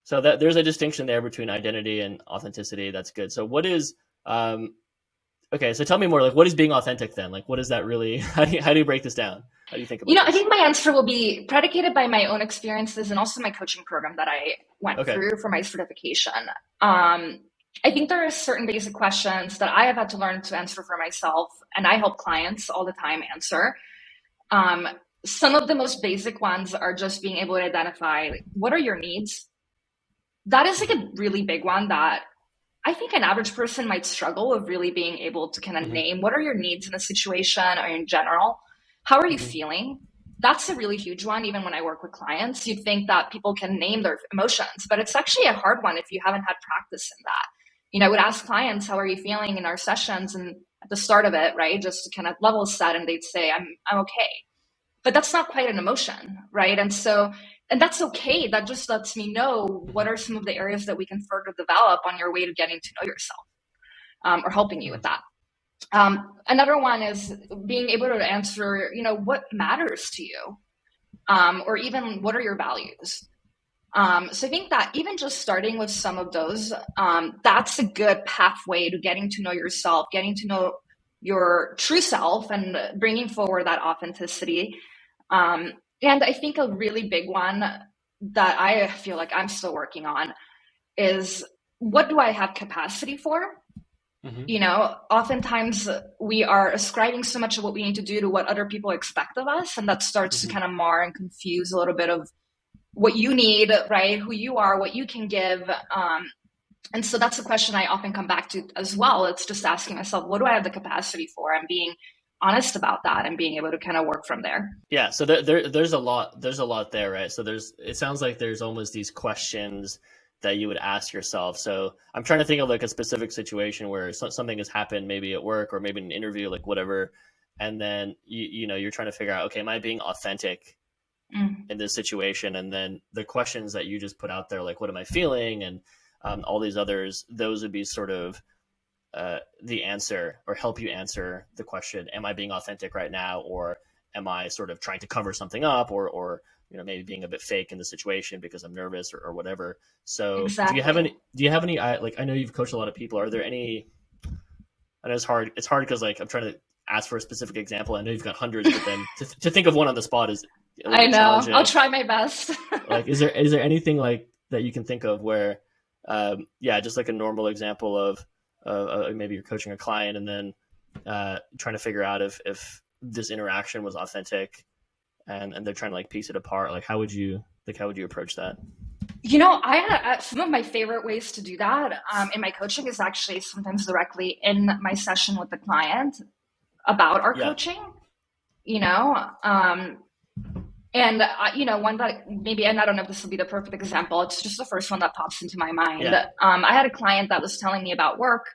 So that there's a distinction there between identity and authenticity. That's good. So what is okay, so tell me more, like what is being authentic then? Like what is that really? How do you break this down? How do you think about I this? think my answer will be predicated by my own experiences and also my coaching program that I went Okay. through for my certification. I think there are certain basic questions that I have had to learn to answer for myself, and I help clients all the time answer. Um, some of the most basic ones are just being able to identify, like, what are your needs? That is like Mm-hmm. a really big one that I think an average person might struggle with really being able to kind of Mm-hmm. name what are your needs in a situation or in general. How are you Mm-hmm. feeling? That's a really huge one. Even when I work with clients, you think that people can name their emotions, but it's actually a hard one if you haven't had practice in that. I would ask clients, how are you feeling in our sessions? And at the start of it, right, just to kind of level set, and they'd say, I'm okay. But that's not quite an emotion, right? And that's okay. That just lets me know Mm-hmm. what are some of the areas that we can further develop on your way to getting to know yourself, or helping you with that. Another one is being able to answer, what matters to you, or even what are your values. So I think that even just starting with some of those, that's a good pathway to getting to know yourself, getting to know your true self, and bringing forward that authenticity. And I think a really big one that I feel like I'm still working on is, what do I have capacity for? Mm-hmm. Oftentimes we are ascribing so much of what we need to do to what other people expect of us. And that starts to Mm-hmm. kind of mar and confuse a little bit of what you need, right? Who you are, what you can give. And so that's a question I often come back to as well. It's just asking myself, what do I have the capacity for? And being honest about that and being able to kind of work from there. Yeah, so there's a lot there, right? So it sounds like there's almost these questions that you would ask yourself. So I'm trying to think of like a specific situation where something has happened, maybe at work or maybe in an interview, like whatever, and then you're trying to figure out, okay, am I being authentic Mm. in this situation? And then the questions that you just put out there, like what am I feeling, and all these others, those would be sort of the answer, or help you answer the question, am I being authentic right now, or am I sort of trying to cover something up, or maybe being a bit fake in the situation because I'm nervous, or whatever. So Exactly. do you have any like, I know you've coached a lot of people, are there any, I know it's hard because like I'm trying to ask for a specific example, I know you've got hundreds, but then to think of one on the spot is a little I bit know. I'll challenging. try my best. Like is there anything like that you can think of where yeah, just like a normal example of maybe you're coaching a client, and then trying to figure out if this interaction was authentic, and they're trying to like piece it apart, like how would you approach that? Some of my favorite ways to do that in my coaching is actually sometimes directly in my session with the client about our Yeah. coaching, you know, um, and one that maybe, and I don't know if this will be the perfect example. It's just the first one that pops into my mind. Yeah. I had a client that was telling me about work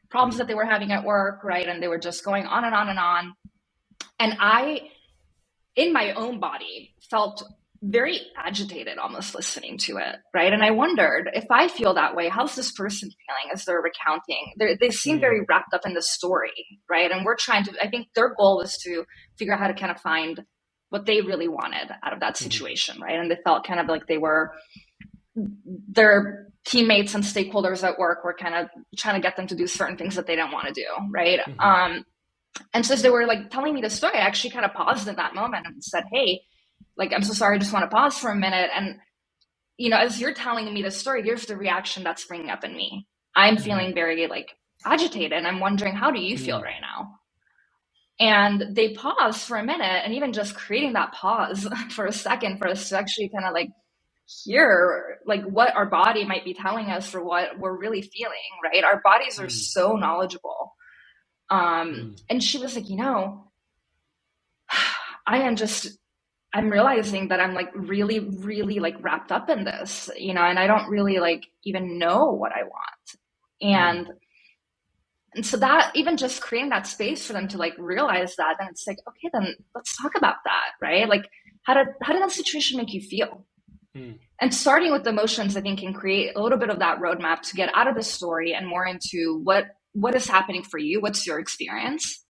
problems Mm-hmm. that they were having at work, right? And they were just going on and on and on. And I, in my own body, felt very agitated almost listening to it, right? And I wondered, if I feel that way, how's this person feeling as they're recounting? They seem Mm-hmm. very wrapped up in the story, right? And we're trying to, I think their goal was to figure out how to kind of find what they really wanted out of that Mm-hmm. situation, right? And they felt kind of like their teammates and stakeholders at work were kind of trying to get them to do certain things that they didn't want to do, right? Mm-hmm. And so as they were like telling me the story, I actually kind of paused in that moment and said, "Hey, like, I'm so sorry, I just want to pause for a minute. And, as you're telling me the story, here's the reaction that's bringing up in me. I'm Mm-hmm. feeling very like agitated. And I'm wondering, how do you feel Mm-hmm. right now?" And they paused for a minute, and even just creating that pause for a second for us to actually kind of like hear like what our body might be telling us for what we're really feeling, right? Our bodies are so knowledgeable. Mm-hmm. And she was like, I am just, I'm realizing that I'm like really, really like wrapped up in this, and I don't really like even know what I want. Mm-hmm. And so that, even just creating that space for them to like realize that, then it's like, okay, then let's talk about that, right? Like, how did that situation make you feel? And starting with the emotions, I think, can create a little bit of that roadmap to get out of the story and more into what is happening for you, what's your experience,